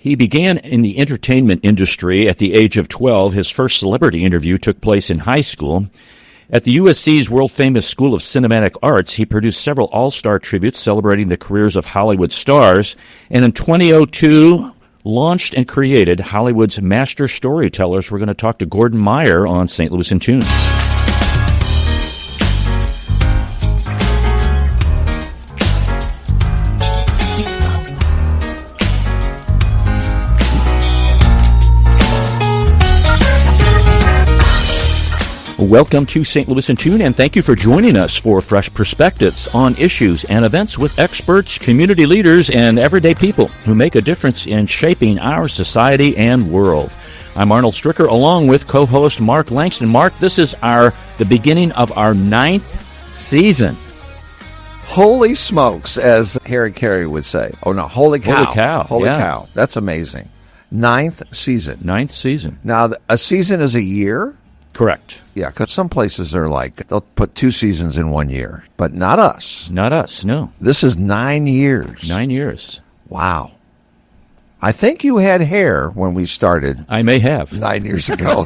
He began in the entertainment industry at the age of 12. His first celebrity interview took place in high school. At the USC's world-famous School of Cinematic Arts, he produced several all-star tributes celebrating the careers of Hollywood stars, and in 2002 launched and created Hollywood's Master Storytellers. We're going to talk to Gordon Meyer on St. Louis in Tune. Welcome to St. Louis in Tune, and thank you for joining us for fresh perspectives on issues and events with experts, community leaders, and everyday people who make a difference in shaping our society and world. I'm Arnold Stricker, along with co-host Mark Langston. Mark, this is the beginning of our 9th season. Holy smokes, as Harry Carey would say. Oh, no, holy cow. Holy cow. Holy yeah. cow. That's amazing. 9th season. 9th season. Now, a season is a year? Correct. Yeah, because some places are like, they'll put 2 seasons in 1 year, but not us. Not us, no. This is 9 years. 9 years. Wow. I think you had hair when we started. I may have. 9 years ago.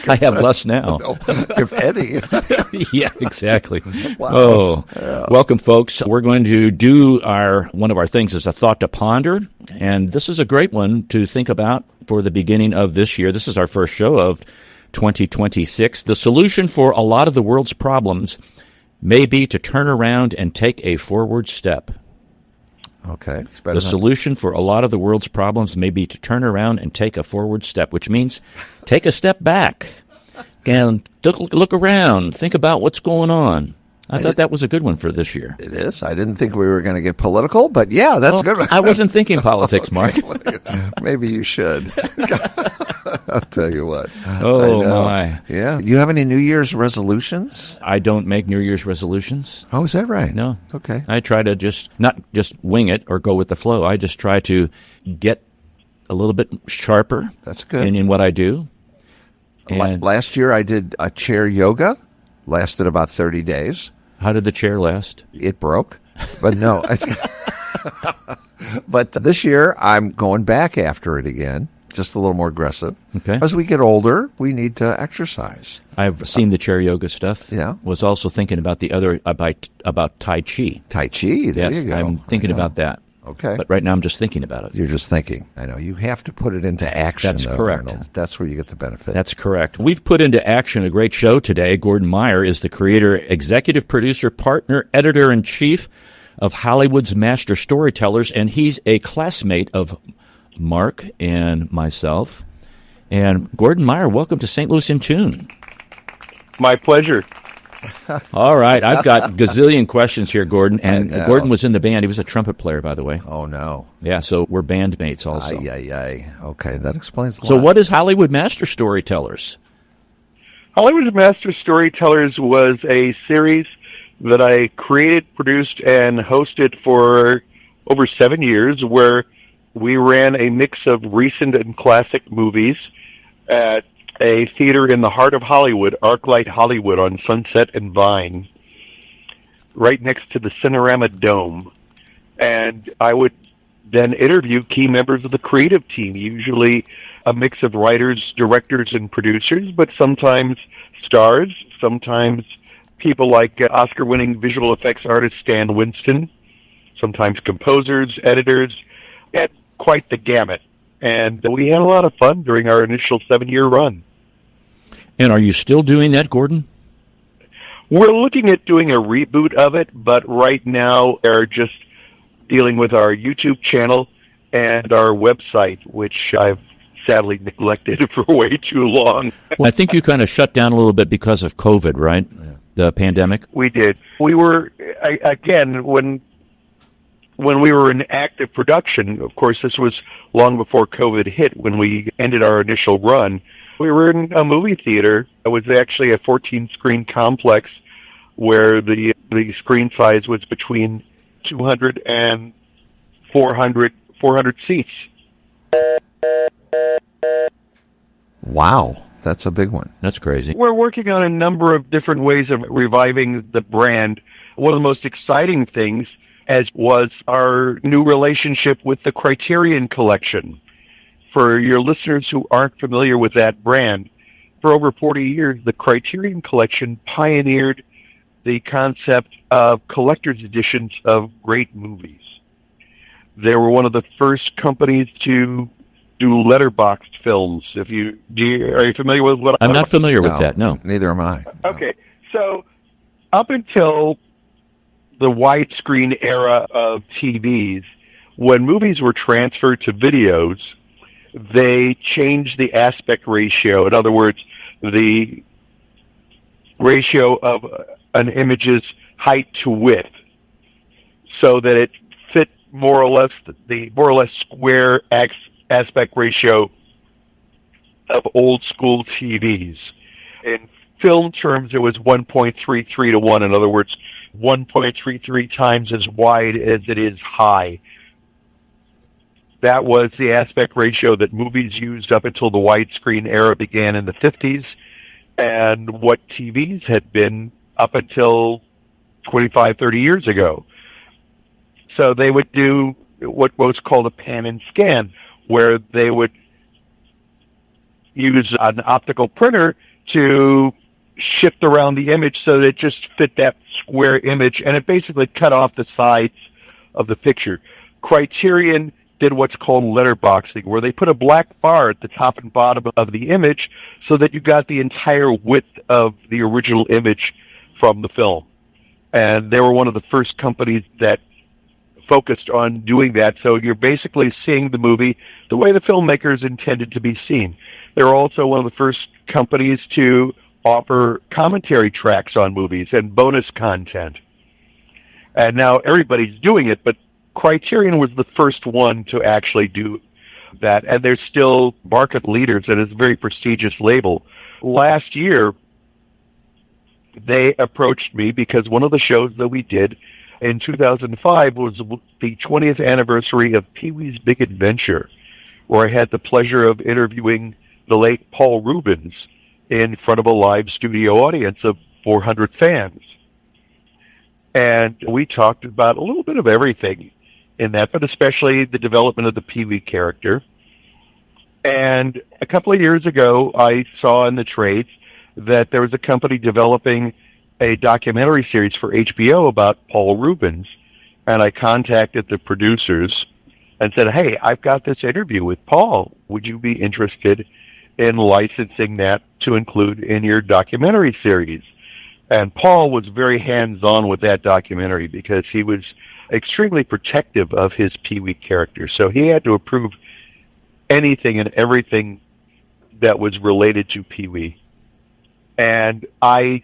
I have less now. If any. Yeah, exactly. Wow. Oh, yeah. Welcome, folks. We're going to do one of our things is a thought to ponder, and this is a great one to think about for the beginning of this year. This is our first show of 2026. The solution for a lot of the world's problems may be to turn around and take a forward step. Okay. The solution for a lot of the world's problems may be to turn around and take a forward step, which means take a step back and look around, think about what's going on. I thought that was a good one for this year. It is. I didn't think we were going to get political, but yeah, that's good. I wasn't thinking politics, Mark. Maybe you should. I'll tell you what. Oh, my. Yeah. You have any New Year's resolutions? I don't make New Year's resolutions. Oh, is that right? No. Okay. I try to not just wing it or go with the flow. I just try to get a little bit sharper. That's good. In what I do. And last year I did a chair yoga. Lasted about 30 days. How did the chair last? It broke. But no. But this year I'm going back after it again. Just a little more aggressive. Okay. As we get older, we need to exercise. I've seen the chair yoga stuff. Yeah. Was also thinking about the other about Tai Chi. Tai Chi, there yes, you go. I'm thinking about that. Okay. But right now I'm just thinking about it. You're just thinking. I know. You have to put it into action. That's correct. Arnold. That's where you get the benefit. That's correct. We've put into action a great show today. Gordon Meyer is the creator, executive producer, partner, editor-in-chief of Hollywood's Master Storytellers, and he's a classmate of Mark and myself. And Gordon Meyer, welcome to St. Louis in Tune. My pleasure. All right. I've got gazillion questions here, Gordon. And Gordon was in the band. He was a trumpet player, by the way. Oh, no. Yeah, so we're bandmates also. Okay, that explains a lot. So what is Hollywood Master Storytellers? Hollywood Master Storytellers was a series that I created, produced, and hosted for over 7 years, where we ran a mix of recent and classic movies at a theater in the heart of Hollywood, ArcLight Hollywood on Sunset and Vine, right next to the Cinerama Dome. And I would then interview key members of the creative team, usually a mix of writers, directors, and producers, but sometimes stars, sometimes people like Oscar-winning visual effects artist Stan Winston, sometimes composers, editors, and quite the gamut. And we had a lot of fun during our initial 7-year run. And are you still doing that, Gordon? We're looking at doing a reboot of it, but right now we're just dealing with our YouTube channel and our website, which I've sadly neglected for way too long. Well, I think you kind of shut down a little bit because of COVID, right? Yeah. The pandemic? We did. We were, again, when we were in active production, of course, this was long before COVID hit when we ended our initial run. We were in a movie theater. It was actually a 14-screen complex where the screen size was between 200 and 400 seats. Wow, that's a big one. That's crazy. We're working on a number of different ways of reviving the brand. One of the most exciting things as was our new relationship with the Criterion Collection. For your listeners who aren't familiar with that brand, for over 40 years, the Criterion Collection pioneered the concept of collector's editions of great movies. They were one of the first companies to do letterboxed films. Are you familiar with what I'm not familiar with that, no. Neither am I. Okay, so up until the widescreen era of TVs, when movies were transferred to videos, they changed the aspect ratio. In other words, the ratio of an image's height to width, so that it fit more or less square aspect ratio of old school TVs. In film terms, it was 1.33 to 1. In other words, 1.33 times as wide as it is high. That was the aspect ratio that movies used up until the widescreen era began in the 50s, and what TVs had been up until 25, 30 years ago. So they would do what was called a pan and scan, where they would use an optical printer to shift around the image so that it just fit that square image, and it basically cut off the sides of the picture. Criterion did what's called letterboxing, where they put a black bar at the top and bottom of the image so that you got the entire width of the original image from the film. And they were one of the first companies that focused on doing that, so you're basically seeing the movie the way the filmmakers intended to be seen. They were also one of the first companies to offer commentary tracks on movies and bonus content. And now everybody's doing it, but Criterion was the first one to actually do that, and they're still market leaders, and it's a very prestigious label. Last year, they approached me because one of the shows that we did in 2005 was the 20th anniversary of Pee-wee's Big Adventure, where I had the pleasure of interviewing the late Paul Reubens in front of a live studio audience of 400 fans. And we talked about a little bit of everything in that, but especially the development of the Pee-wee character. And a couple of years ago, I saw in the trades that there was a company developing a documentary series for HBO about Paul Reubens, and I contacted the producers and said, hey, I've got this interview with Paul. Would you be interested in licensing that to include in your documentary series? And Paul was very hands-on with that documentary because he was extremely protective of his Pee-wee character. So he had to approve anything and everything that was related to Pee-wee. And I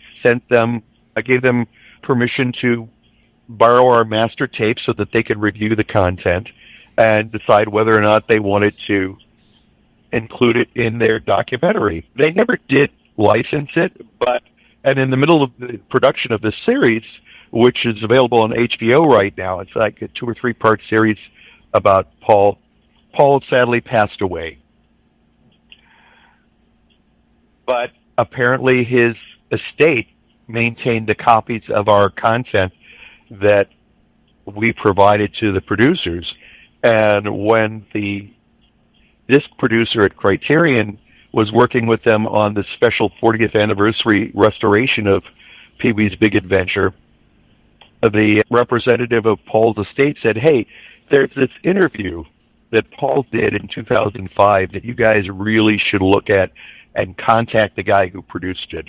gave them permission to borrow our master tape so that they could review the content and decide whether or not they wanted to include it in their documentary. They never did license it, and in the middle of the production of this series, which is available on HBO right now, it's like a 2 or 3 part series about Paul. Paul sadly passed away. But apparently his estate maintained the copies of our content that we provided to the producers. And when this producer at Criterion was working with them on the special 40th anniversary restoration of Pee-wee's Big Adventure, the representative of Paul's estate said, hey, there's this interview that Paul did in 2005 that you guys really should look at and contact the guy who produced it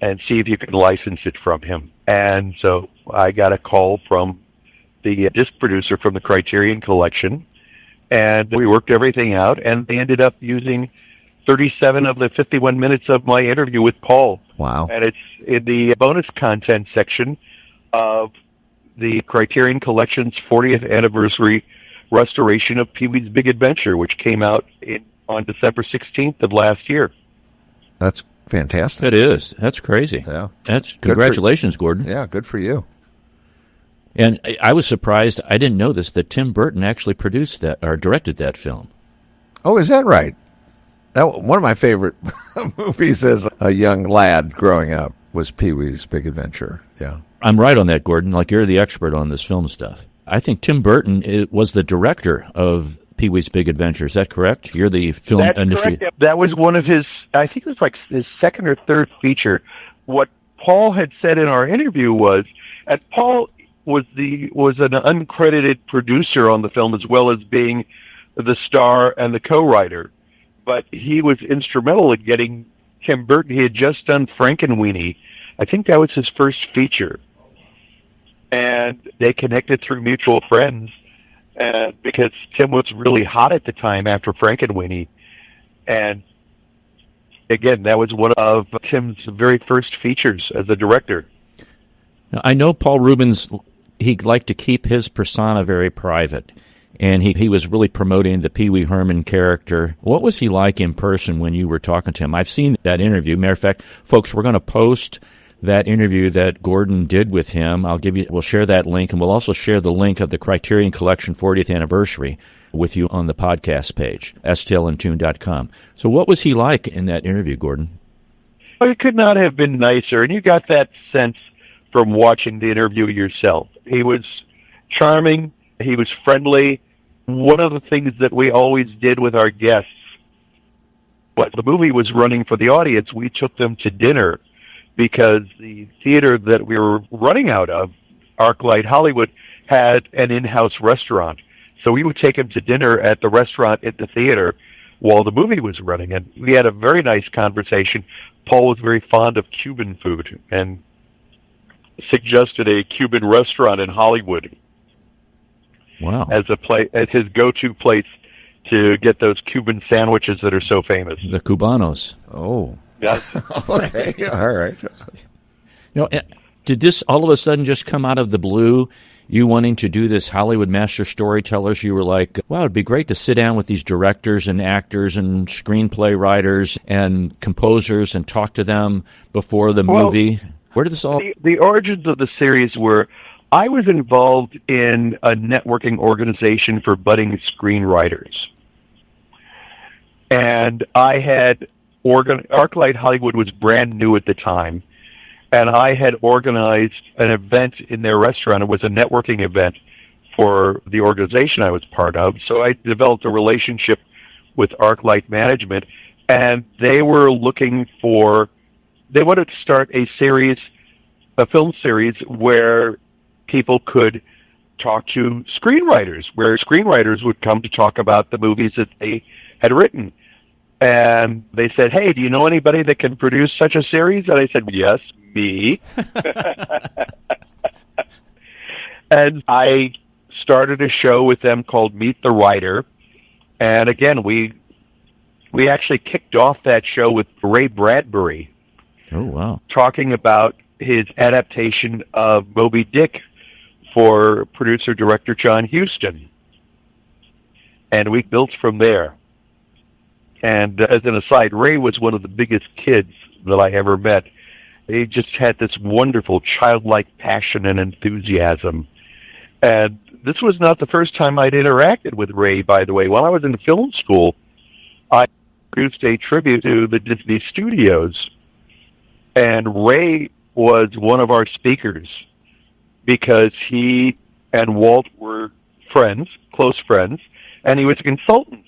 and see if you can license it from him. And so I got a call from the disc producer from the Criterion Collection, and we worked everything out, and they ended up using 37 of the 51 minutes of my interview with Paul. Wow. And it's in the bonus content section of the Criterion Collection's 40th anniversary restoration of Pee-wee's Big Adventure, which came out on December 16th of last year. That's fantastic. It is. That's crazy. Yeah. Congratulations, Gordon. Yeah, good for you. And I was surprised, I didn't know this, that Tim Burton actually produced that, or directed that film. Oh, is that right? That one of my favorite movies as a young lad growing up. was Pee-wee's Big Adventure. Yeah. I'm right on that, Gordon. Like, you're the expert on this film stuff. I think Tim Burton was the director of Pee-wee's Big Adventure. Is that correct? You're the film industry. Correct. That was one of his, I think it was like his second or third feature. What Paul had said in our interview was, and Paul was an uncredited producer on the film as well as being the star and the co-writer. But he was instrumental in getting Tim Burton. He had just done Frankenweenie. I think that was his first feature. And they connected through mutual friends, and because Tim was really hot at the time after Frankenweenie. And again, that was one of Tim's very first features as a director. Now, I know Paul Reubens, he liked to keep his persona very private, and he was really promoting the Pee Wee Herman character. What was he like in person when you were talking to him? I've seen that interview. Matter of fact, folks, we're going to post that interview that Gordon did with him. We'll share that link, and we'll also share the link of the Criterion Collection 40th anniversary with you on the podcast page, stlandtune.com. So what was he like in that interview, Gordon? Well, it could not have been nicer, and you got that sense from watching the interview yourself. He was charming. He was friendly. One of the things that we always did with our guests, when the movie was running for the audience, we took them to dinner because the theater that we were running out of, ArcLight Hollywood, had an in-house restaurant. So we would take them to dinner at the restaurant at the theater while the movie was running. And we had a very nice conversation. Paul was very fond of Cuban food and suggested a Cuban restaurant in Hollywood. Wow. As his go-to place to get those Cuban sandwiches that are so famous. The Cubanos. Oh. Yeah. Okay. All right. Did this all of a sudden just come out of the blue? You wanting to do this Hollywood Master Storytellers, you were like, wow, it'd be great to sit down with these directors and actors and screenplay writers and composers and talk to them before the movie. Where did this all... The origins of the series were, I was involved in a networking organization for budding screenwriters. And I had... ArcLight Hollywood was brand new at the time. And I had organized an event in their restaurant. It was a networking event for the organization I was part of. So I developed a relationship with ArcLight Management, and they were looking for... They wanted to start a film series where people could talk to screenwriters, where screenwriters would come to talk about the movies that they had written. And they said, hey, do you know anybody that can produce such a series? And I said, yes, me. And I started a show with them called Meet the Writer. And again, we actually kicked off that show with Ray Bradbury. Oh, wow. Talking about his adaptation of Moby Dick for producer-director John Huston. And we built from there. And as an aside, Ray was one of the biggest kids that I ever met. He just had this wonderful childlike passion and enthusiasm. And this was not the first time I'd interacted with Ray, by the way. While I was in film school, I produced a tribute to the Disney Studios. And Ray was one of our speakers because he and Walt were friends, close friends, and he was a consultant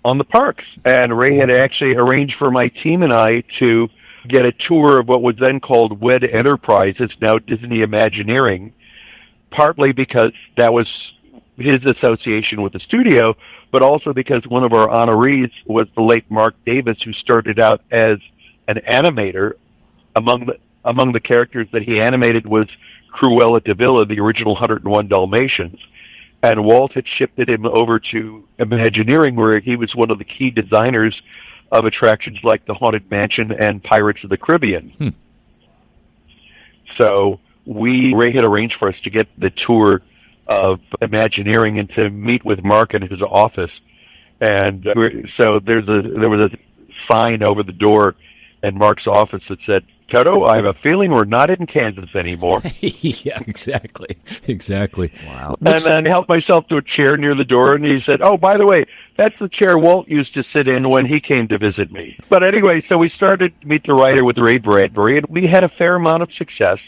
on the parks. And Ray had actually arranged for my team and I to get a tour of what was then called WED Enterprise. It's now Disney Imagineering, partly because that was his association with the studio, but also because one of our honorees was the late Mark Davis, who started out as an animator. Among the characters that he animated was Cruella de Vil, the original 101 Dalmatians. And Walt had shifted him over to Imagineering, where he was one of the key designers of attractions like the Haunted Mansion and Pirates of the Caribbean. So Ray had arranged for us to get the tour of Imagineering and to meet with Mark in his office. And so there was a sign over the door in Mark's office that said, Toto, I have a feeling we're not in Kansas anymore. Yeah, exactly. Wow. And then I helped myself to a chair near the door, and he said, oh, by the way, that's the chair Walt used to sit in when he came to visit me. But anyway, so we started to Meet the Writer with Ray Bradbury, and we had a fair amount of success.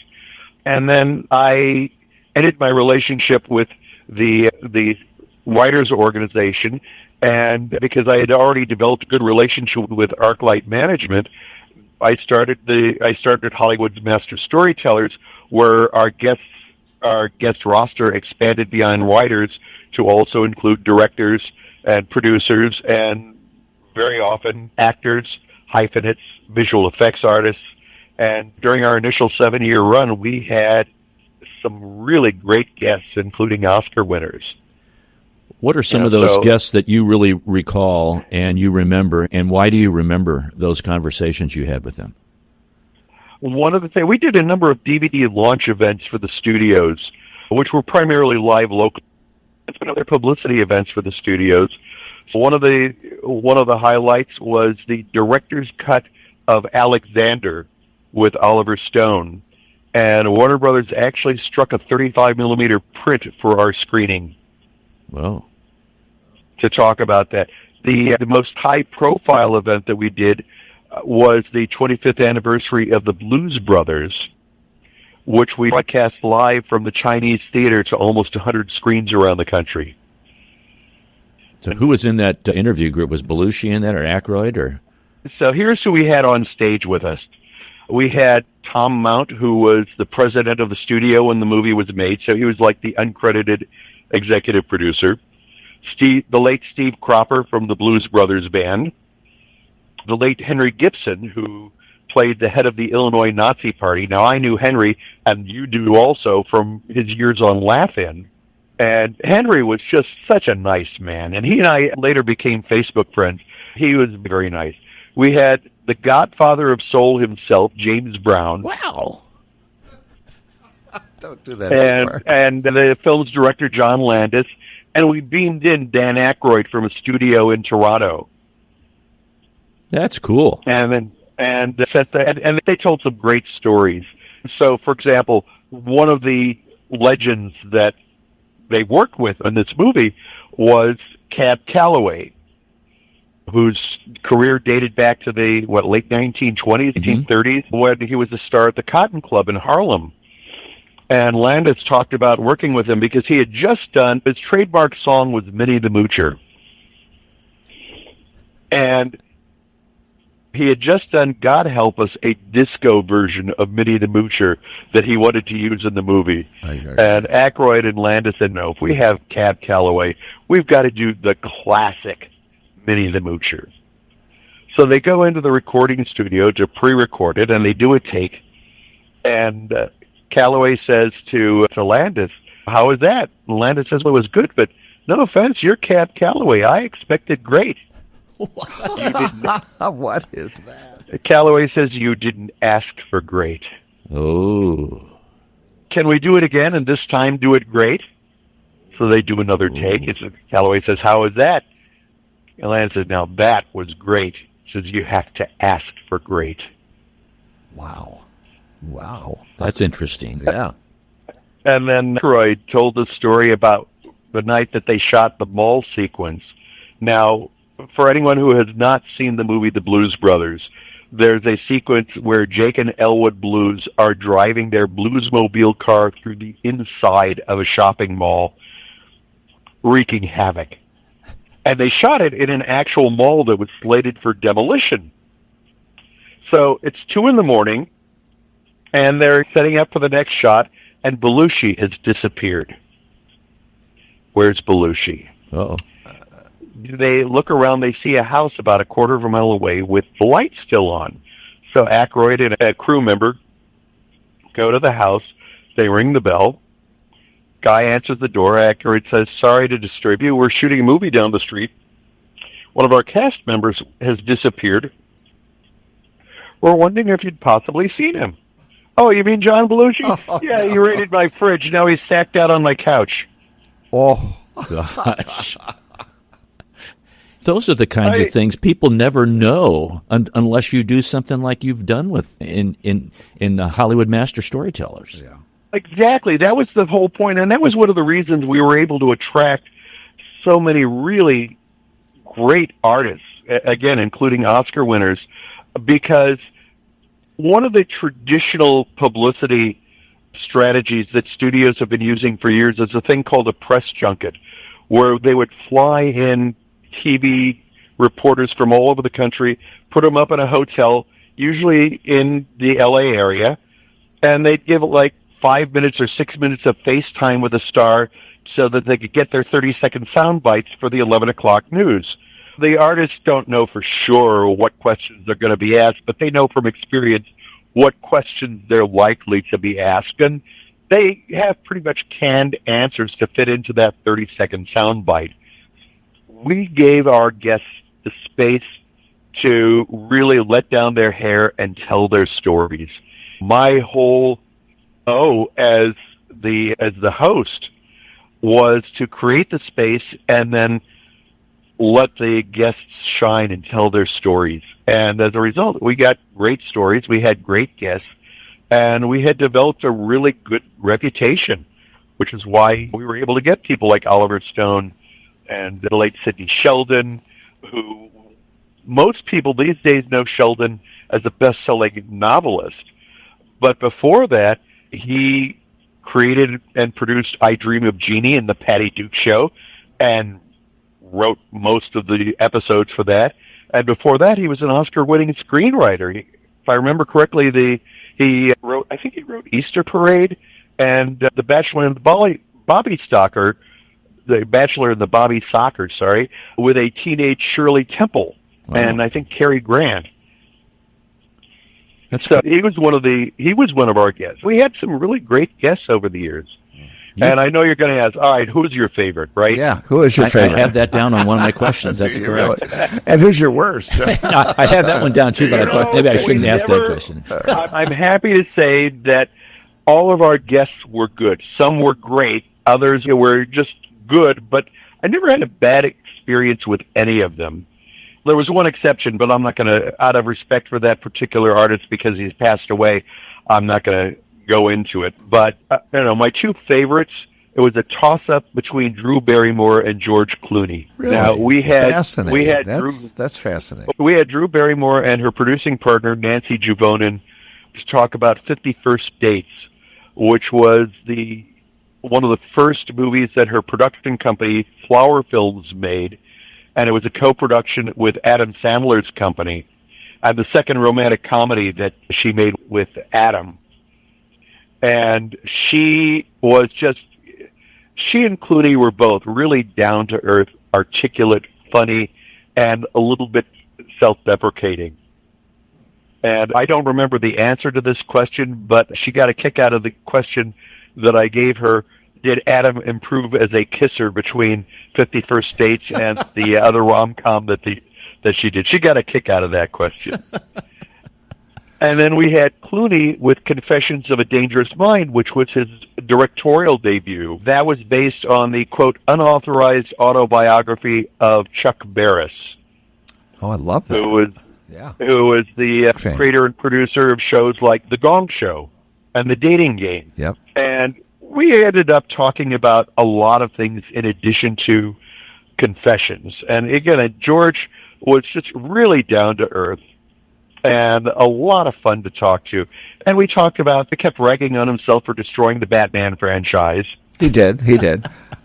And then I ended my relationship with the writers organization, and because I had already developed a good relationship with ArcLight Management, I started Hollywood's Master Storytellers, where our guest roster expanded beyond writers to also include directors and producers, and very often actors, hyphenates, visual effects artists. And during our initial 7-year run, we had some really great guests, including Oscar winners. What are some of those guests that you really recall and you remember, and why do you remember those conversations you had with them? One of the things, we did a number of DVD launch events for the studios, which were primarily live local. It's been other publicity events for the studios. One of the highlights was the director's cut of Alexander with Oliver Stone, and Warner Brothers actually struck a 35 millimeter print for our screening. Wow. To talk about that. The most high-profile event that we did was the 25th anniversary of the Blues Brothers, which we broadcast live from the Chinese Theater to almost 100 screens around the country. So who was in that interview group? Was Belushi in that, or Aykroyd? Or? So here's who we had on stage with us. We had Tom Mount, who was the president of the studio when the movie was made, so he was like the uncredited executive producer. The late Steve Cropper from the Blues Brothers Band. The late Henry Gibson, who played the head of the Illinois Nazi Party. Now, I knew Henry, and you do also, from his years on Laugh-In. And Henry was just such a nice man. And he and I later became Facebook friends. He was very nice. We had the godfather of soul himself, James Brown. Wow. Don't do that anymore. And the film's director, John Landis. And we beamed in Dan Aykroyd from a studio in Toronto. That's cool. And they told some great stories. So, for example, one of the legends that they worked with in this movie was Cab Calloway, whose career dated back to the late 1920s, 1930s, when he was a star at the Cotton Club in Harlem. And Landis talked about working with him because he had just done his trademark song with Minnie the Moocher. And he had just done, God help us, a disco version of Minnie the Moocher that he wanted to use in the movie. And Aykroyd and Landis said, no, if we have Cab Calloway, we've got to do the classic Minnie the Moocher. So they go into the recording studio to pre-record it, and they do a take. And Calloway says to Landis, how is that? And Landis says, well, it was good, but no offense, you're Cab Calloway. I expected great. What is that? Calloway says, you didn't ask for great. Oh. Can we do it again and this time do it great? So they do another take. Calloway says, how is that? And Landis says, now that was great. He says, you have to ask for great. Wow. That's interesting. Yeah. And then Aykroyd told the story about the night that they shot the mall sequence. Now, for anyone who has not seen the movie The Blues Brothers, there's a sequence where Jake and Elwood Blues are driving their Bluesmobile car through the inside of a shopping mall, wreaking havoc. And they shot it in an actual mall that was slated for demolition. So it's 2 a.m, and they're setting up for the next shot, and Belushi has disappeared. Where's Belushi? Uh-oh. They look around, they see a house about a quarter of a mile away with the light still on. So Aykroyd and a crew member go to the house, they ring the bell. Guy answers the door. Aykroyd says, sorry to disturb you, we're shooting a movie down the street. One of our cast members has disappeared. We're wondering if you'd possibly seen him. Oh, you mean John Belushi? Oh, yeah, no. he raided my fridge. Now he's sacked out on my couch. Oh. Gosh. those are the kinds of things people never know unless you do something like you've done with in Hollywood Master Storytellers. Yeah. Exactly. That was the whole point, and that was one of the reasons we were able to attract so many really great artists, again, including Oscar winners, because one of the traditional publicity strategies that studios have been using for years is a thing called a press junket, where they would fly in TV reporters from all over the country, put them up in a hotel, usually in the LA area, and they'd give like 5 minutes or 6 minutes of FaceTime with a star so that they could get their 30-second sound bites for the 11 o'clock news. The artists don't know for sure what questions they're going to be asked, but they know from experience what questions they're likely to be asked, and they have pretty much canned answers to fit into that 30-second sound bite. We gave our guests the space to really let down their hair and tell their stories. My whole as the host was to create the space and then let the guests shine and tell their stories. And as a result, we got great stories, we had great guests, and we had developed a really good reputation, which is why we were able to get people like Oliver Stone and the late Sidney Sheldon, who most people these days know Sheldon as the best-selling novelist. But before that, he created and produced I Dream of Jeannie and the Patty Duke Show, and wrote most of the episodes for that. And before that, he was an Oscar-winning screenwriter. If I remember correctly, he wrote Easter Parade and The Bachelor and the Bobby Stalker, The Bachelor and the Bobby Soccer, with a teenage Shirley Temple, and I think Cary Grant. So he was one of our guests. We had some really great guests over the years. And I know you're going to ask, all right, who's your favorite, right? Yeah, who is your favorite? I have that down on one of my questions. That's correct. Really? And who's your worst? I have that one down too, but I thought maybe I shouldn't ask that question. I'm happy to say that all of our guests were good. Some were great. Others were just good, but I never had a bad experience with any of them. There was one exception, but I'm not going to, out of respect for that particular artist because he's passed away, I'm not going to go into it. But, my two favorites, it was a toss-up between Drew Barrymore and George Clooney. Really? Now, that's fascinating. We had Drew Barrymore and her producing partner, Nancy Juvonen, to talk about 51st Dates, which was one of the first movies that her production company, Flower Films, made. And it was a co-production with Adam Sandler's company, and the second romantic comedy that she made with Adam. And she and Clooney were both really down-to-earth, articulate, funny, and a little bit self-deprecating. And I don't remember the answer to this question, but she got a kick out of the question that I gave her. Did Adam improve as a kisser between 51st Dates and the other rom-com that she did? She got a kick out of that question. And then we had Clooney with Confessions of a Dangerous Mind, which was his directorial debut. That was based on the, quote, unauthorized autobiography of Chuck Barris. Oh, I love that. Who was the creator and producer of shows like The Gong Show and The Dating Game. Yep. And we ended up talking about a lot of things in addition to Confessions. And again, George was just really down to earth and a lot of fun to talk to. And we kept ragging on himself for destroying the Batman franchise. He did.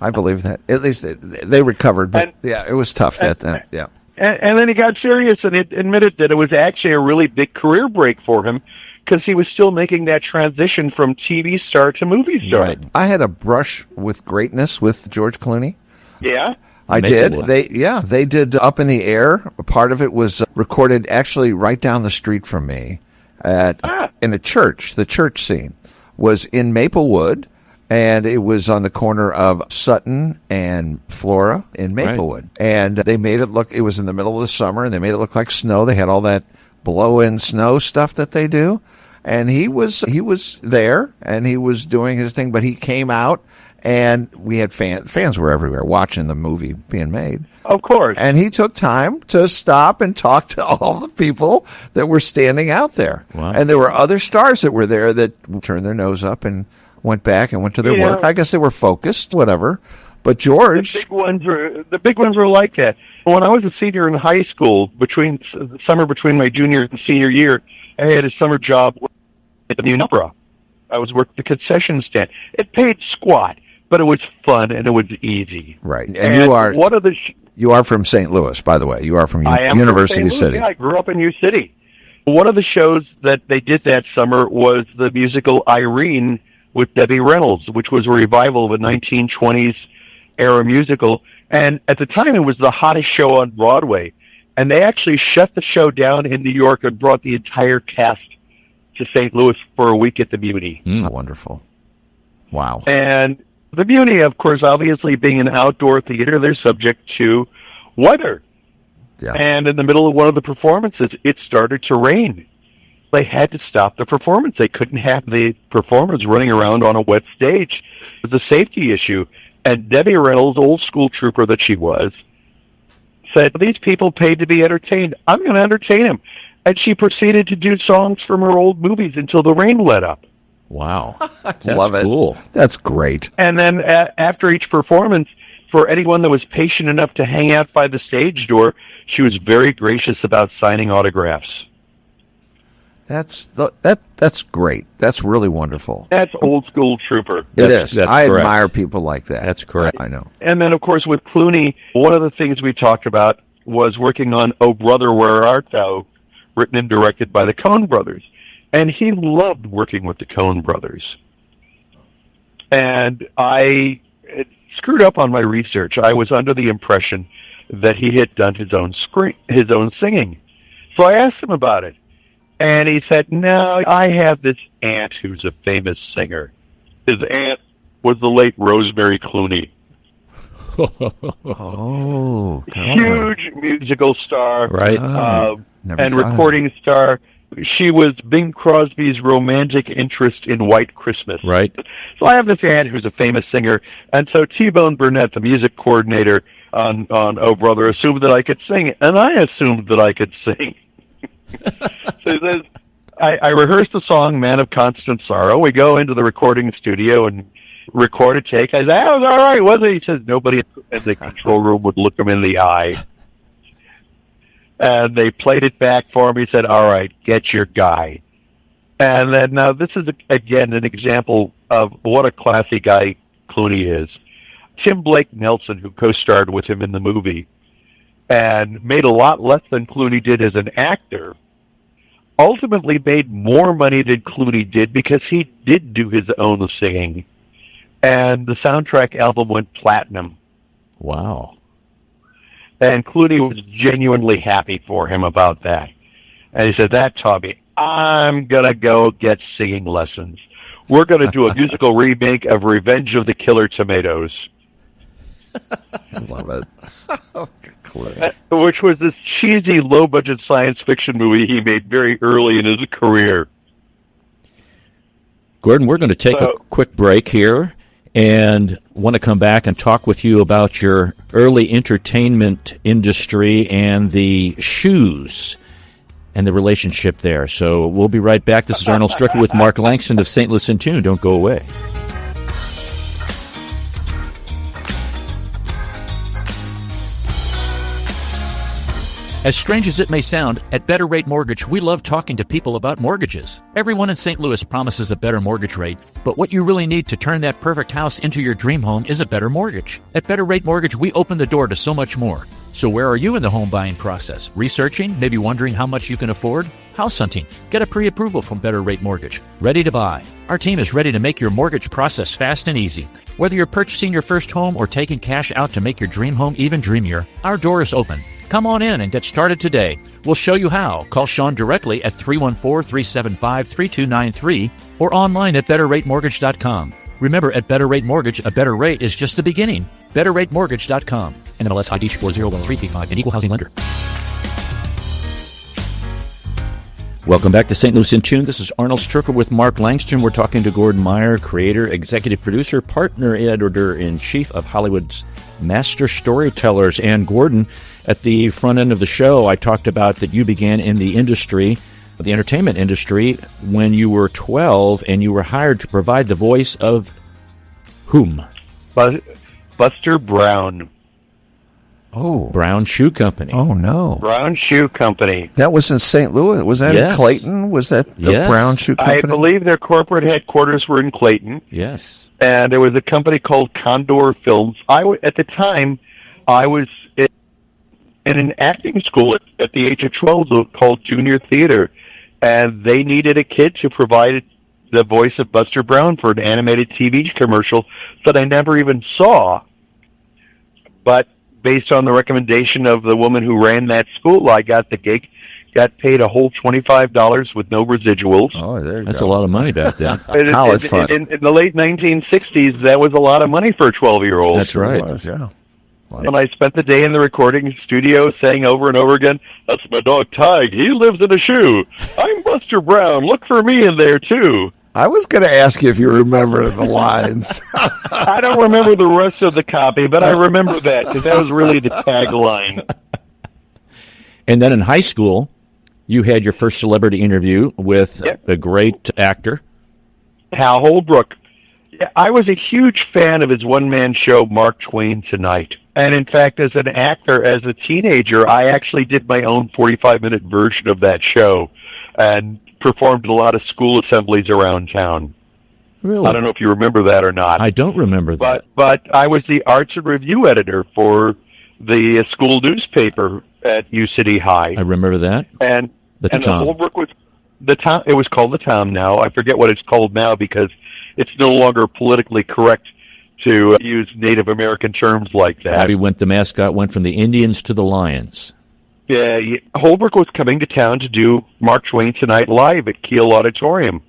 I believe that. At least they recovered, but it was tough that time. Yeah. And then he got serious and admitted that it was actually a really big career break for him, because he was still making that transition from TV star to movie star. Right. I had a brush with greatness with George Clooney. Yeah? I did. They did Up in the Air. Part of it was recorded actually right down the street from me in a church. The church scene was in Maplewood, and it was on the corner of Sutton and Flora in Maplewood. Right. And they made it look, it was in the middle of the summer, and they made it look like snow. They had all that blow-in snow stuff that they do. And he was there, and he was doing his thing, but he came out And we had fans were everywhere watching the movie being made. Of course. And he took time to stop and talk to all the people that were standing out there. Wow. And there were other stars that were there that turned their nose up and went back and went to their work. I guess they were focused, whatever. But George, the big ones were like that. When I was a senior in high school, between the summer between my junior and senior year, I had a summer job at the Muny Opera. I was working the concession stand. It paid squat, but it was fun and it was easy. Right. And you are one of the you are from St. Louis, by the way. You are from I am University from St. City. Louis. Yeah, I grew up in U City. One of the shows that they did that summer was the musical Irene with Debbie Reynolds, which was a revival of a 1920s era musical. And at the time, it was the hottest show on Broadway. And they actually shut the show down in New York and brought the entire cast to St. Louis for a week at the Muny. Wonderful. Wow. And the Muny, of course, obviously being an outdoor theater, they're subject to weather. Yeah. And in the middle of one of the performances, it started to rain. They had to stop the performance. They couldn't have the performers running around on a wet stage. It was a safety issue. And Debbie Reynolds, old school trooper that she was, said, these people paid to be entertained. I'm going to entertain them. And she proceeded to do songs from her old movies until the rain let up. Wow. That's Love it. Cool. That's great. And then after each performance, for anyone that was patient enough to hang out by the stage door, she was very gracious about signing autographs. That's great. That's really wonderful. That's old school trooper. It is. That's I correct. admire people like that. That's correct. I know. And then, of course, with Clooney, one of the things we talked about was working on Oh Brother, Where Art Thou, written and directed by the Coen brothers. And he loved working with the Coen brothers. And I screwed up on my research. I was under the impression that he had done his own singing. So I asked him about it. And he said, no, I have this aunt who's a famous singer. His aunt was the late Rosemary Clooney. Oh, Huge musical star. Right. And recording star. She was Bing Crosby's romantic interest in White Christmas. Right. So I have this aunt who's a famous singer. And so T-Bone Burnett, the music coordinator on Oh Brother, assumed that I could sing. And I assumed that I could sing. So he says, I rehearsed the song Man of Constant Sorrow. We go into the recording studio and record a take. I said, that was all right, wasn't it? He says, nobody in the control room would look him in the eye. And they played it back for him. He said, all right, get your guy. And then now this is, again, an example of what a classy guy Clooney is. Tim Blake Nelson, who co-starred with him in the movie and made a lot less than Clooney did as an actor, ultimately made more money than Clooney did because he did do his own singing. And the soundtrack album went platinum. Wow. And Clooney was genuinely happy for him about that. And he said, that taught me, I'm going to go get singing lessons. We're going to do a musical remake of Revenge of the Killer Tomatoes. I love it. Which was this cheesy, low-budget science fiction movie he made very early in his career. Gordon, we're going to take a quick break here and want to come back and talk with you about your early entertainment industry and the shoes and the relationship there. So we'll be right back. This is Arnold Stricker with Mark Langston of St. Louis in Tune. Don't go away. As strange as it may sound, at Better Rate Mortgage, we love talking to people about mortgages. Everyone in St. Louis promises a better mortgage rate, but what you really need to turn that perfect house into your dream home is a better mortgage. At Better Rate Mortgage, we open the door to so much more. So where are you in the home buying process? Researching? Maybe wondering how much you can afford? House hunting? Get a pre-approval from Better Rate Mortgage. Ready to buy. Our team is ready to make your mortgage process fast and easy. Whether you're purchasing your first home or taking cash out to make your dream home even dreamier, our door is open. Come on in and get started today. We'll show you how. Call Sean directly at 314-375-3293 or online at betterratemortgage.com. Remember, at Better Rate Mortgage, a better rate is just the beginning. betterratemortgage.com. NMLS ID 40113P5, an equal housing lender. Welcome back to St. Louis in Tune. This is Arnold Stricker with Mark Langston. We're talking to Gordon Meyer, creator, executive producer, partner editor-in-chief of Hollywood's Master Storytellers. And Gordon, at the front end of the show, I talked about that you began in the industry, the entertainment industry, when you were 12, and you were hired to provide the voice of whom? Buster Brown. Oh. Brown Shoe Company. Oh, no. Brown Shoe Company. That was in St. Louis. Was that in Clayton? Was that the Brown Shoe Company? I believe their corporate headquarters were in Clayton. Yes. And there was a company called Condor Films. At the time, I was in an acting school at the age of 12 called Junior Theater. And they needed a kid to provide the voice of Buster Brown for an animated TV commercial that I never even saw. But based on the recommendation of the woman who ran that school, I got the gig, got paid a whole $25 with no residuals. Oh, there you That's go. a lot of money back then. College fund. In the late 1960s, that was a lot of money for a 12-year-old. That's right. It was, yeah. And I spent the day in the recording studio saying over and over again, "That's my dog Tig. He lives in a shoe. I'm Buster Brown. Look for me in there, too." I was going to ask you if you remember the lines. I don't remember the rest of the copy, but I remember that because that was really the tagline. And then in high school, you had your first celebrity interview with a great actor. Hal Holbrook. Yeah, I was a huge fan of his one-man show, Mark Twain Tonight. And in fact, as an actor, as a teenager, I actually did my own 45-minute version of that show and performed at a lot of school assemblies around town. Really? I don't know if you remember that or not. I don't remember that. But I was the arts and review editor for the school newspaper at U City High. I remember that. And The Tom. Holbrook was the Tom. It was called the Tom now. I forget what it's called now because it's no longer politically correct to use Native American terms like that. The mascot went from the Indians to the Lions. Yeah, Holbrook was coming to town to do Mark Twain Tonight live at Kiel Auditorium.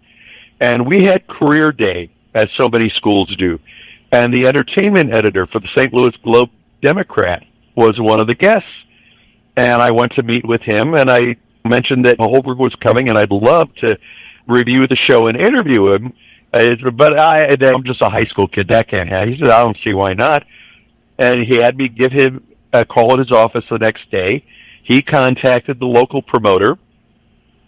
And we had career day, as so many schools do. And the entertainment editor for the St. Louis Globe-Democrat was one of the guests. And I went to meet with him, and I mentioned that Holbrook was coming, and I'd love to review the show and interview him. But I'm just a high school kid. That can't happen. He said, I don't see why not. And he had me give him a call at his office the next day. He contacted the local promoter,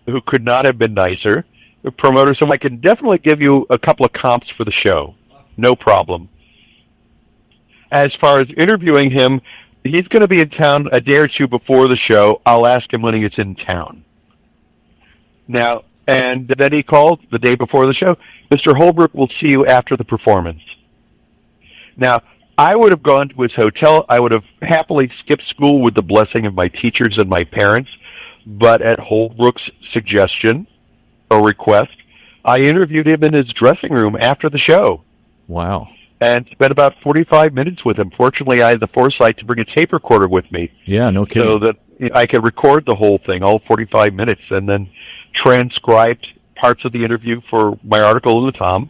who could not have been nicer. The promoter said, I can definitely give you a couple of comps for the show. No problem. As far as interviewing him, he's going to be in town a day or two before the show. I'll ask him when he gets in town. Now, and then he called the day before the show. Mr. Holbrook will see you after the performance. Now, I would have gone to his hotel. I would have happily skipped school with the blessing of my teachers and my parents. But at Holbrook's suggestion or request, I interviewed him in his dressing room after the show. Wow. And spent about 45 minutes with him. Fortunately, I had the foresight to bring a tape recorder with me. Yeah, no kidding. So that I could record the whole thing, all 45 minutes, and then transcribed parts of the interview for my article in the Tom.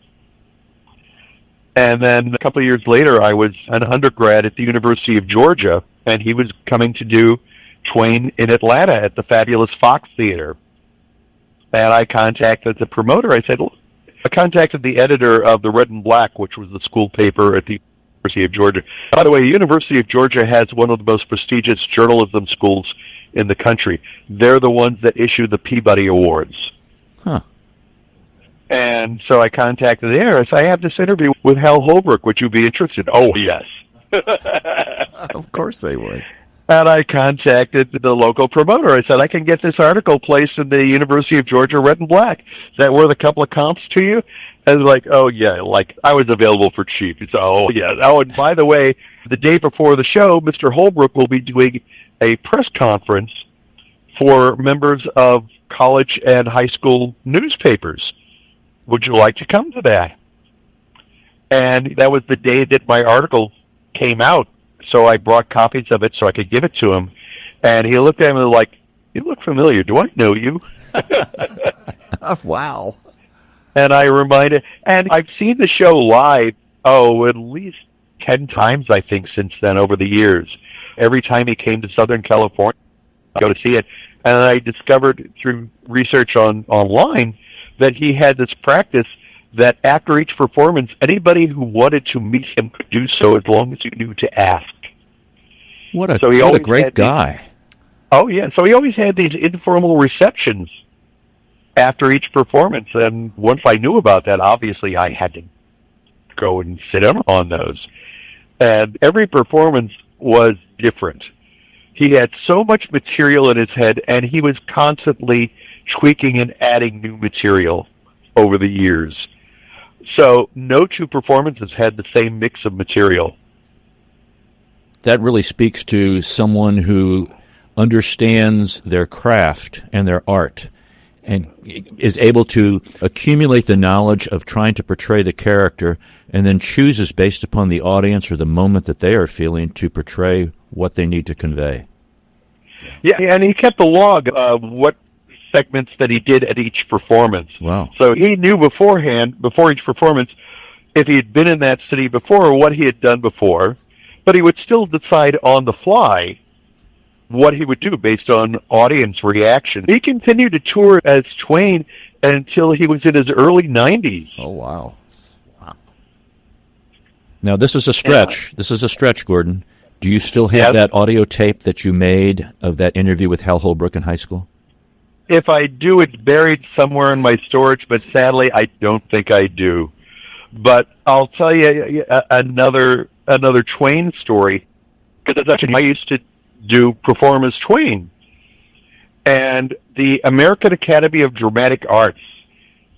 And then a couple of years later, I was an undergrad at the University of Georgia, and he was coming to do Twain in Atlanta at the fabulous Fox Theater. And I contacted the promoter. I contacted the editor of the Red and Black, which was the school paper at the University of Georgia. By the way, the University of Georgia has one of the most prestigious journalism schools in the country. They're the ones that issue the Peabody Awards. Huh. And so I contacted the editor. I said, I have this interview with Hal Holbrook. Would you be interested? Oh, yes. Of course they would. And I contacted the local promoter. I said, I can get this article placed in the University of Georgia Red and Black. Is that worth a couple of comps to you? And like, oh, yeah, like I was available for cheap. He said, oh, yeah. Oh, and by the way, the day before the show, Mr. Holbrook will be doing a press conference for members of college and high school newspapers. Would you like to come to that? And that was the day that my article came out. So I brought copies of it so I could give it to him. And he looked at me like, you look familiar. Do I know you? Wow. And I reminded, and I've seen the show live, at least 10 times, I think, since then over the years. Every time he came to Southern California, go to see it. And I discovered through research online that he had this practice that after each performance, anybody who wanted to meet him could do so as long as you knew to ask. What a great guy. So he always had these informal receptions after each performance. And once I knew about that, obviously I had to go and sit in on those. And every performance was different. He had so much material in his head, and he was constantly tweaking and adding new material over the years. So no two performances had the same mix of material. That really speaks to someone who understands their craft and their art and is able to accumulate the knowledge of trying to portray the character and then chooses based upon the audience or the moment that they are feeling to portray what they need to convey. Yeah, and he kept a log of what segments that he did at each performance. Wow. So he knew beforehand, before each performance, if he had been in that city before or what he had done before, but he would still decide on the fly what he would do based on audience reaction. He continued to tour as Twain until he was in his early 90s. Oh, wow. Now, this is a stretch. This is a stretch, Gordon. Do you still have that audio tape that you made of that interview with Hal Holbrook in high school? If I do, it's buried somewhere in my storage, but sadly, I don't think I do. But I'll tell you another Twain story, because actually I used to perform as Twain. And the American Academy of Dramatic Arts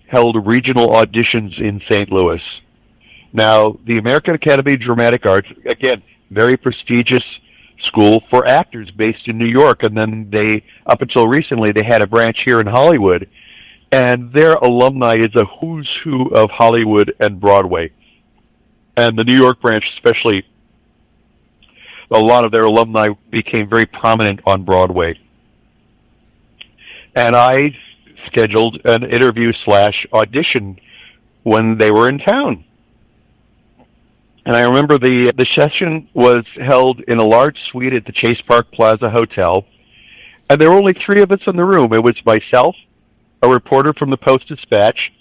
held regional auditions in St. Louis. Now, the American Academy of Dramatic Arts, again, very prestigious school for actors based in New York, and then they, up until recently, they had a branch here in Hollywood, and their alumni is a who's who of Hollywood and Broadway. And the New York branch especially, a lot of their alumni became very prominent on Broadway. And I scheduled an interview/audition when they were in town. And I remember the session was held in a large suite at the Chase Park Plaza Hotel, and there were only three of us in the room. It was myself, a reporter from the Post-Dispatch,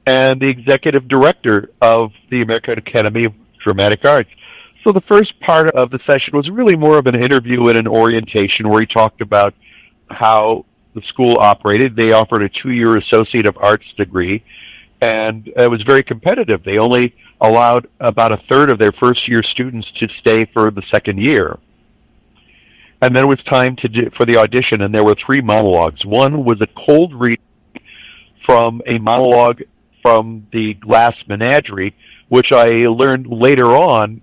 and the executive director of the American Academy of Dramatic Arts. So the first part of the session was really more of an interview and an orientation where he talked about how the school operated. They offered a 2-year Associate of Arts degree, and it was very competitive. They only allowed about a third of their first-year students to stay for the second year. And then it was time for the audition, and there were 3 monologues. One was a cold read from a monologue from the Glass Menagerie, which I learned later on,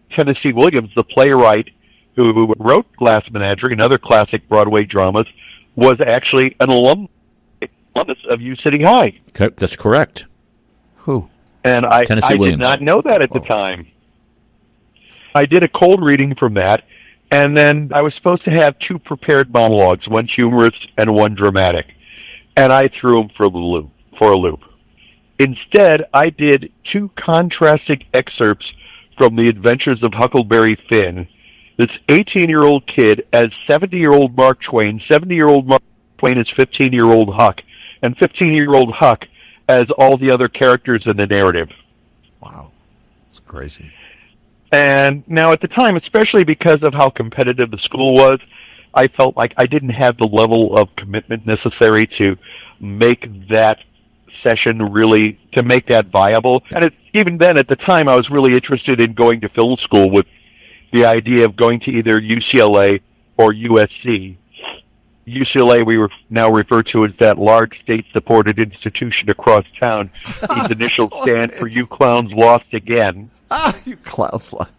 Tennessee Williams, the playwright who wrote Glass Menagerie and other classic Broadway dramas, was actually an alumnus of U City High. That's correct. Who? And I did not know that at the time. I did a cold reading from that, and then I was supposed to have 2 prepared monologues, one humorous and one dramatic. And I threw them for a loop. Instead, I did 2 contrasting excerpts from The Adventures of Huckleberry Finn. This 18-year-old kid as 70-year-old Mark Twain, 70-year-old Mark Twain as 15-year-old Huck, and 15-year-old Huck as all the other characters in the narrative. Wow. It's crazy. And now at the time, especially because of how competitive the school was, I felt like I didn't have the level of commitment necessary to make that session really, to make that viable. And even then, at the time, I was really interested in going to film school with the idea of going to either UCLA or USC. UCLA, we were now referred to as that large state-supported institution across town. Whose initials stand for "You Clowns Lost Again." You clowns lost.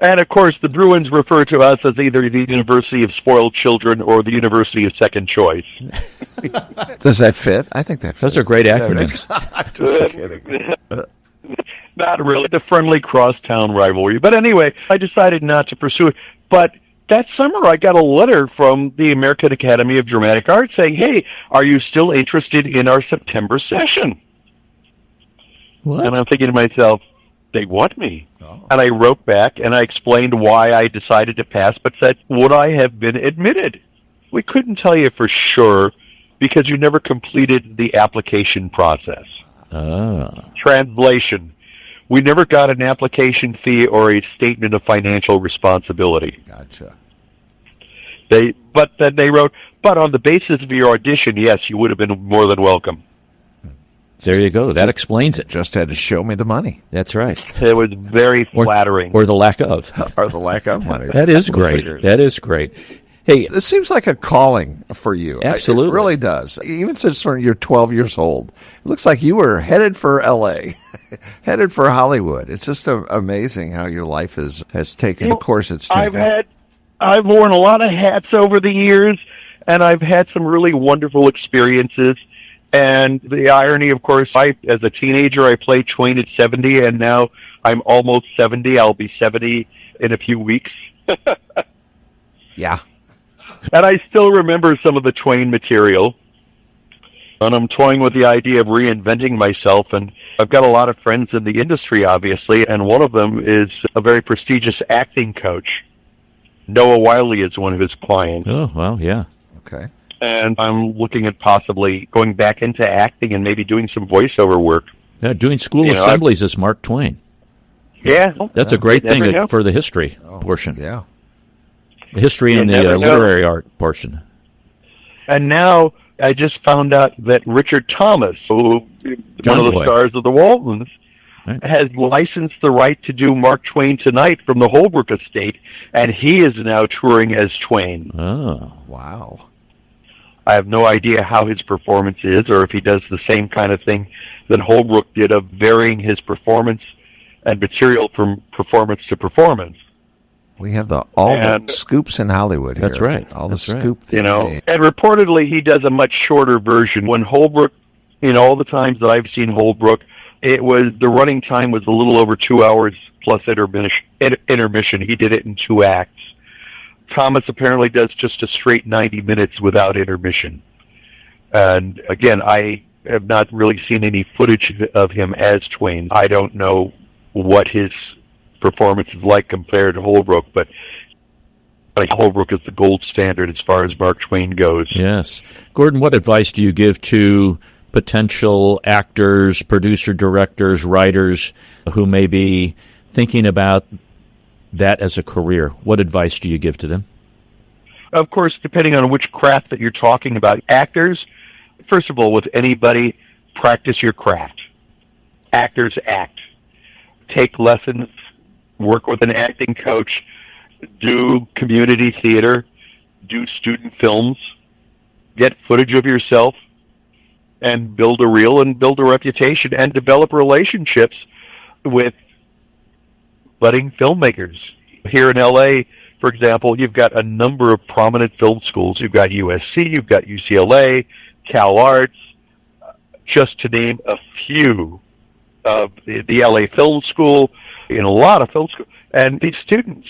And, of course, the Bruins refer to us as either the University of Spoiled Children or the University of Second Choice. Does that fit? I think that fits. Those are great acronyms. I'm just kidding. Not really. The friendly crosstown rivalry. But anyway, I decided not to pursue it. But that summer, I got a letter from the American Academy of Dramatic Arts saying, "Hey, are you still interested in our September session?" What? And I'm thinking to myself, they want me. Oh. And I wrote back and I explained why I decided to pass, but said, would I have been admitted? We couldn't tell you for sure because you never completed the application process. Translation. We never got an application fee or a statement of financial responsibility. Gotcha. But then they wrote, but on the basis of your audition, yes, you would have been more than welcome. There you go. That explains it. Just had to show me the money. That's right. It was very flattering. Or the lack of. Or the lack of money. That is great. That is great. Hey, this seems like a calling for you. Absolutely. It really does. Even since you're 12 years old, it looks like you were headed for L.A., headed for Hollywood. It's just amazing how your life has taken the course it's taken. I've worn a lot of hats over the years, and I've had some really wonderful experiences. And the irony, of course, as a teenager, I played Twain at 70, and now I'm almost 70. I'll be 70 in a few weeks. Yeah. And I still remember some of the Twain material. And I'm toying with the idea of reinventing myself. And I've got a lot of friends in the industry, obviously, and one of them is a very prestigious acting coach. Noah Wiley is one of his clients. Oh, well, yeah. Okay. And I'm looking at possibly going back into acting and maybe doing some voiceover work. Yeah, doing school assemblies is Mark Twain. Yeah. That's a great thing for the history portion. Yeah. The history and the literary art portion. And now I just found out that Richard Thomas, one of the stars of the Waltons, has licensed the right to do Mark Twain Tonight from the Holbrook estate, and he is now touring as Twain. Oh. Wow. I have no idea how his performance is, or if he does the same kind of thing that Holbrook did of varying his performance and material from performance to performance. We have all the scoops in Hollywood here. That's right. All the scoop. And reportedly he does a much shorter version. When Holbrook, all the times that I've seen Holbrook, the running time was a little over 2 hours plus intermission. He did it in 2 acts. Thomas apparently does just a straight 90 minutes without intermission. And again, I have not really seen any footage of him as Twain. I don't know what his performance is like compared to Holbrook, but Holbrook is the gold standard as far as Mark Twain goes. Yes. Gordon, what advice do you give to potential actors, producer, directors, writers who may be thinking about that as a career? What advice do you give to them? Of course, depending on which craft that you're talking about. Actors, first of all, with anybody, practice your craft. Actors act. Take lessons. Work with an acting coach. Do community theater. Do student films. Get footage of yourself. And build a reel and build a reputation and develop relationships with budding filmmakers. Here in L.A., for example, you've got a number of prominent film schools. You've got USC, you've got UCLA, Cal Arts, just to name a few of the L.A. Film School, a lot of film schools. And these student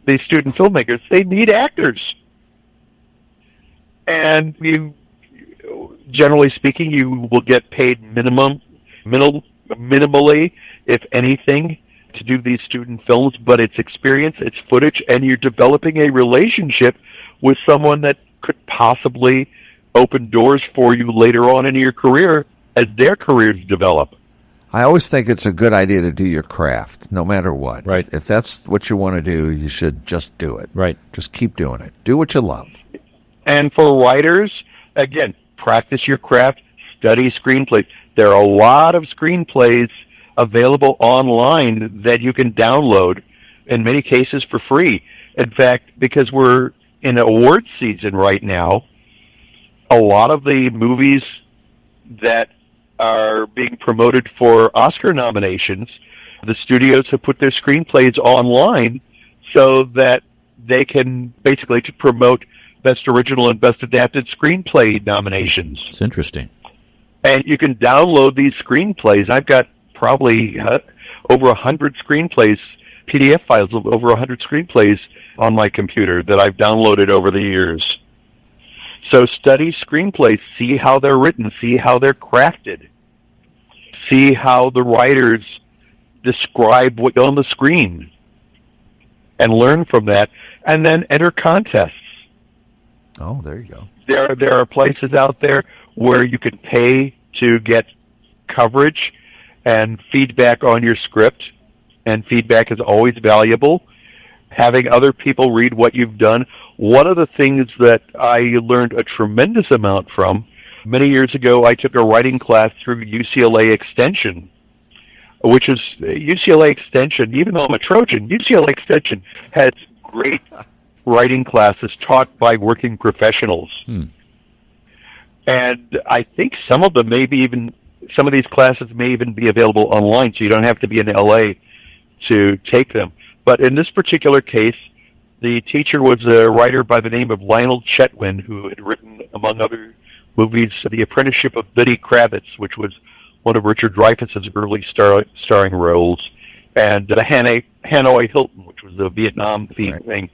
filmmakers, they need actors. And generally speaking, you will get paid minimally, if anything, to do these student films, but it's experience, it's footage, and you're developing a relationship with someone that could possibly open doors for you later on in your career as their careers develop. I always think it's a good idea to do your craft, no matter what. Right. If that's what you want to do, you should just do it. Right. Just keep doing it. Do what you love. And for writers, again, practice your craft, study screenplays. There are a lot of screenplays available online that you can download, in many cases for free. In fact, because we're in award season right now, a lot of the movies that are being promoted for Oscar nominations, the studios have put their screenplays online so that they can basically promote Best Original and Best Adapted Screenplay nominations. It's interesting. And you can download these screenplays. I've got probably over 100 screenplays, PDF files of over 100 screenplays on my computer that I've downloaded over the years. So study screenplays, see how they're written, see how they're crafted, see how the writers describe what's on the screen and learn from that, and then enter contests. Oh, there you go. There are places out there where you can pay to get coverage and feedback on your script, and feedback is always valuable. Having other people read what you've done. One of the things that I learned a tremendous amount from, many years ago, I took a writing class through UCLA Extension, which is UCLA Extension, even though I'm a Trojan, UCLA Extension has great writing classes taught by working professionals. And I think some of these classes may even be available online, so you don't have to be in LA to take them. But in this particular case, the teacher was a writer by the name of Lionel Chetwynd, who had written, among other movies, The Apprenticeship of Biddy Kravitz, which was one of Richard Dreyfuss's early starring roles, and the Hanoi Hilton, which was the Vietnam theme thing.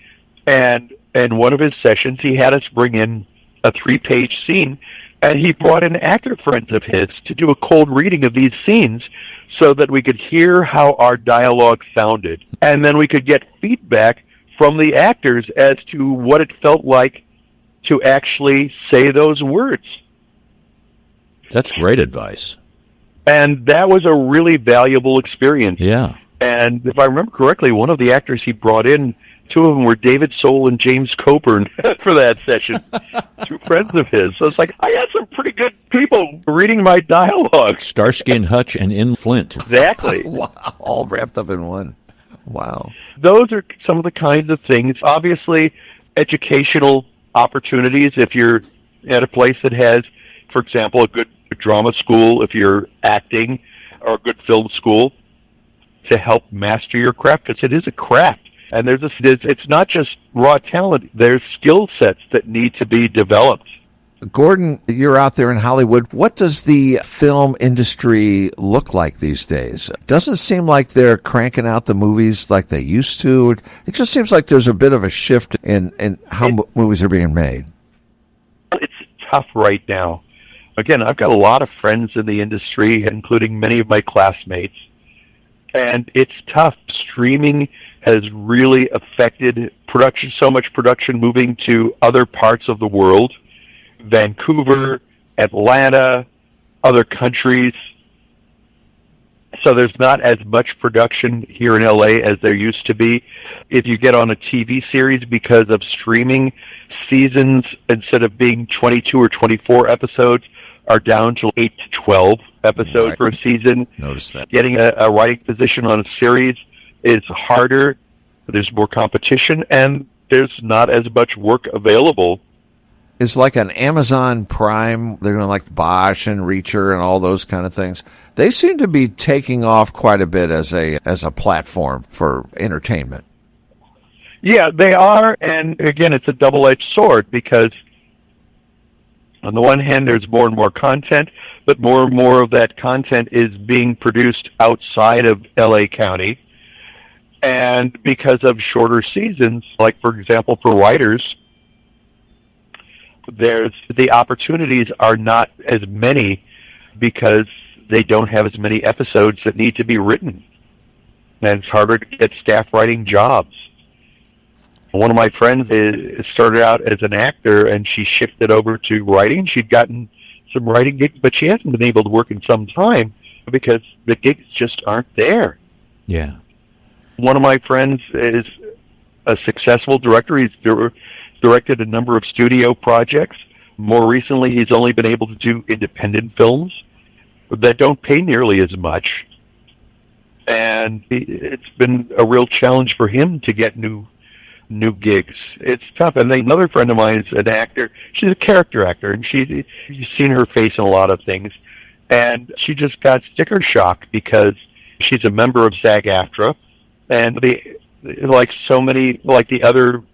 And in one of his sessions, he had us bring in a 3-page scene, and he brought in actor friends of his to do a cold reading of these scenes so that we could hear how our dialogue sounded. And then we could get feedback from the actors as to what it felt like to actually say those words. That's great advice. And that was a really valuable experience. Yeah. And if I remember correctly, one of the actors he brought in, 2 of them were David Soul and James Coburn for that session. 2 friends of his. So it's like, I had some pretty good people reading my dialogue. Starsky and Hutch and In Flint. Exactly. Wow, all wrapped up in one. Wow. Those are some of the kinds of things. Obviously, educational opportunities, if you're at a place that has, for example, a good drama school, if you're acting, or a good film school, to help master your craft, because it is a craft. And it's not just raw talent. There's skill sets that need to be developed. Gordon, you're out there in Hollywood. What does the film industry look like these days? Doesn't seem like they're cranking out the movies like they used to. It just seems like there's a bit of a shift in how movies are being made. It's tough right now. Again, I've got a lot of friends in the industry, including many of my classmates. And it's tough. Streaming has really affected production, so much production moving to other parts of the world. Vancouver, Atlanta, other countries. So there's not as much production here in LA as there used to be. If you get on a TV series because of streaming, seasons, instead of being 22 or 24 episodes, are down to 8 to 12 episodes per season. Notice that. Getting a writing position on a series is harder. There's more competition, and there's not as much work available. It's like an Amazon Prime. They're going like Bosch and Reacher and all those kind of things. They seem to be taking off quite a bit as a platform for entertainment. Yeah, they are, and again, it's a double-edged sword because on the one hand, there's more and more content, but more and more of that content is being produced outside of LA County. And because of shorter seasons, like, for example, for writers, the opportunities are not as many because they don't have as many episodes that need to be written. And it's harder to get staff writing jobs. One of my friends started out as an actor, and she shifted over to writing. She'd gotten some writing gigs, but she hasn't been able to work in some time because the gigs just aren't there. Yeah. One of my friends is a successful director. He's directed a number of studio projects. More recently, he's only been able to do independent films that don't pay nearly as much. And it's been a real challenge for him to get new gigs. It's tough. And then another friend of mine is an actor. She's a character actor, and you've seen her face in a lot of things. And she just got sticker shock because she's a member of SAG-AFTRA, and like the other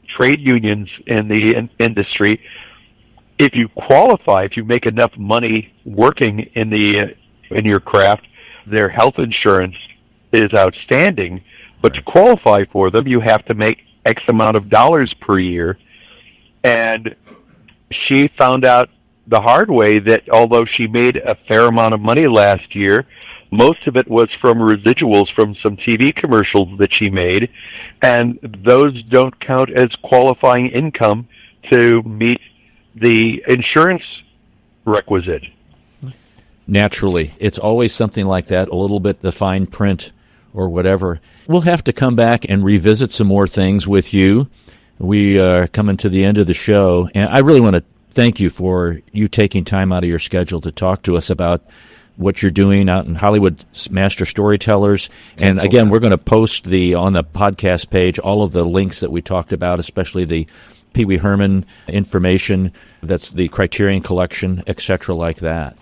trade unions in the industry, if you qualify, if you make enough money working in your craft, their health insurance is outstanding. But to qualify for them, you have to make X amount of dollars per year. And she found out the hard way that although she made a fair amount of money last year, Most of it was from residuals from some TV commercials that she made, and those don't count as qualifying income to meet the insurance requisite. Naturally, it's always something like that, a little bit the fine print or whatever. We'll have to come back and revisit some more things with you. We are coming to the end of the show, and I really want to thank you for you taking time out of your schedule to talk to us about what you're doing out in Hollywood, Master Storytellers. And again, we're going to post on the podcast page all of the links that we talked about, especially the Pee Wee Herman information, that's the Criterion Collection, etc., like that.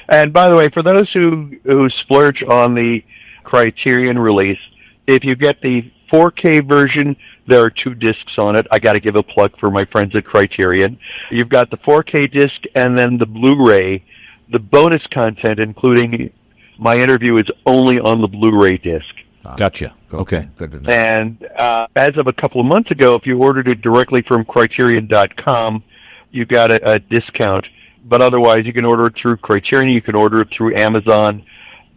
And by the way, for those who splurge on the Criterion release, if you get the 4K version, there are 2 discs on it. I got to give a plug for my friends at Criterion. You've got the 4K disc and then the Blu-ray. The bonus content, including my interview, is only on the Blu-ray disc. Gotcha. Okay. Good to know. And as of a couple of months ago, if you ordered it directly from Criterion.com, you got a discount. But otherwise, you can order it through Criterion. You can order it through Amazon.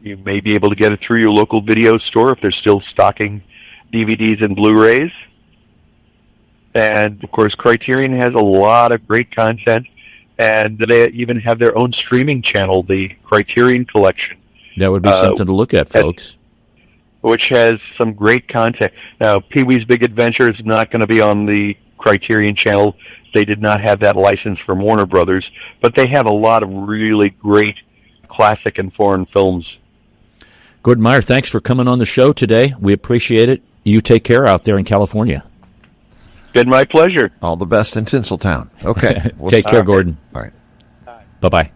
You may be able to get it through your local video store if they're still stocking DVDs and Blu-rays. And, of course, Criterion has a lot of great content. And they even have their own streaming channel, the Criterion Collection. That would be something to look at, folks. Which has some great content. Now, Pee-wee's Big Adventure is not going to be on the Criterion channel. They did not have that license from Warner Brothers, but they have a lot of really great classic and foreign films. Gordon Meyer, thanks for coming on the show today. We appreciate it. You take care out there in California. Been my pleasure. All the best in Tinseltown. Okay. Take care, Gordon. All right. Bye-bye.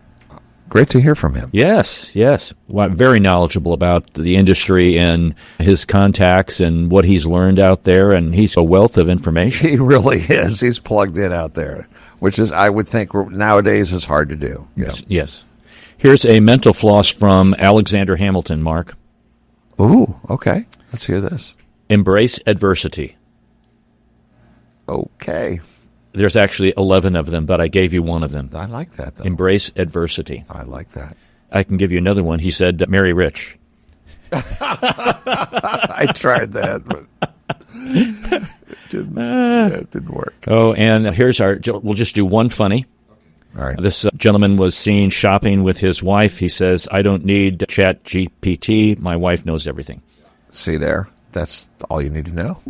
Great to hear from him. Yes. Well, very knowledgeable about the industry and his contacts and what he's learned out there, and he's a wealth of information. He really is. He's plugged in out there, which is, I would think, nowadays is hard to do. Yeah. Yes. Here's a mental floss from Alexander Hamilton, Mark. Ooh, okay. Let's hear this. Embrace adversity. Okay. There's actually 11 of them, but I gave you one of them. I like that, though. Embrace adversity. I like that. I can give you another one. He said, marry rich. I tried that, but it didn't work. Oh, and here's we'll just do one funny. All right. This gentleman was seen shopping with his wife. He says, I don't need Chat GPT. My wife knows everything. See there? That's all you need to know.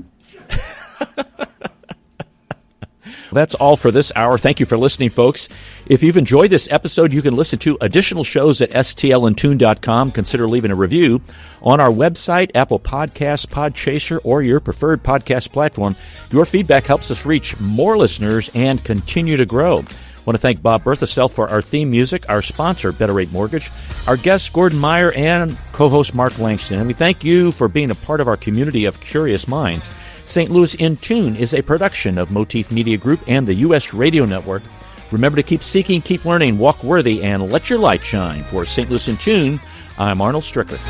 That's all for this hour. Thank you for listening, folks. If you've enjoyed this episode, you can listen to additional shows at stlandtune.com. Consider leaving a review on our website, Apple Podcasts, Podchaser, or your preferred podcast platform. Your feedback helps us reach more listeners and continue to grow. I want to thank Bob Berthasell for our theme music, our sponsor, Better Rate Mortgage, our guests, Gordon Meyer, and co-host Mark Langston. And we thank you for being a part of our community of curious minds. St. Louis in Tune is a production of Motif Media Group and the U.S. Radio Network. Remember to keep seeking, keep learning, walk worthy, and let your light shine. For St. Louis in Tune, I'm Arnold Stricker.